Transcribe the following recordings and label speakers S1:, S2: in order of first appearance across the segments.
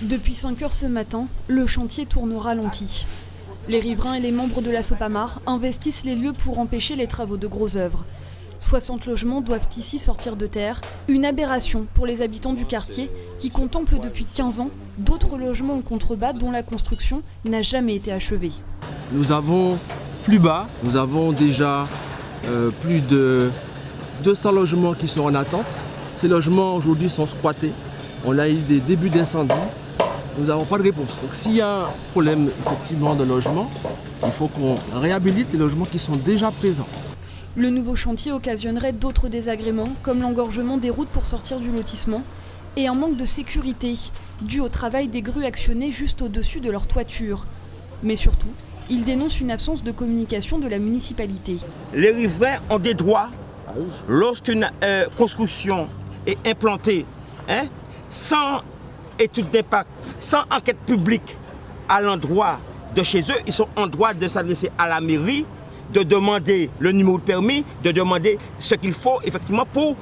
S1: Depuis 5 heures ce matin, le chantier tourne au ralenti. Les riverains et les membres de la Sopamar investissent les lieux pour empêcher les travaux de grosses œuvres. 60 logements doivent ici sortir de terre, une aberration pour les habitants du quartier qui contemplent depuis 15 ans d'autres logements en contrebas dont la construction n'a jamais été achevée.
S2: Nous avons plus bas, nous avons déjà plus de 200 logements qui sont en attente. Ces logements aujourd'hui sont squattés. On a eu des débuts d'incendie. Nous n'avons pas de réponse. Donc s'il y a un problème effectivement de logement, il faut qu'on réhabilite les logements qui sont déjà présents.
S1: Le nouveau chantier occasionnerait d'autres désagréments, comme l'engorgement des routes pour sortir du lotissement et un manque de sécurité, dû au travail des grues actionnées juste au-dessus de leur toiture. Mais surtout, il dénonce une absence de communication de la municipalité.
S3: Les riverains ont des droits lorsqu'une construction est implantée, sans étude d'impact, sans enquête publique à l'endroit de chez eux. Ils sont en droit de s'adresser à la mairie, de demander le numéro de permis, de demander ce qu'il faut effectivement pour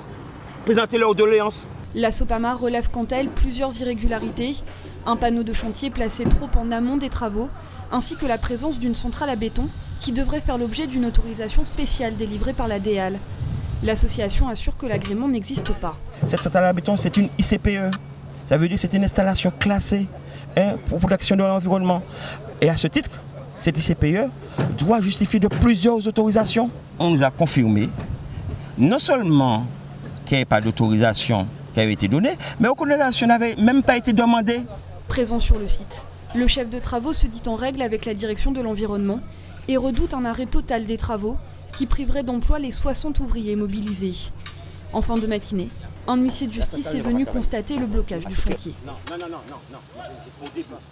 S3: présenter leur doléance.
S1: La Sopamar relève quant à elle plusieurs irrégularités, un panneau de chantier placé trop en amont des travaux, ainsi que la présence d'une centrale à béton qui devrait faire l'objet d'une autorisation spéciale délivrée par la DEAL. L'association assure que l'agrément n'existe pas.
S3: Cette centrale à béton, c'est une ICPE. Ça veut dire que c'est une installation classée pour protection de l'environnement. Et à ce titre, cette ICPE doit justifier de plusieurs autorisations. On nous a confirmé non seulement qu'il n'y avait pas d'autorisation qui avait été donnée, mais aucune autorisation n'avait même pas été demandée.
S1: Présent sur le site, le chef de travaux se dit en règle avec la direction de l'environnement et redoute un arrêt total des travaux qui priverait d'emploi les 60 ouvriers mobilisés. En fin de matinée, un huissier de justice est venu constater le blocage du chantier.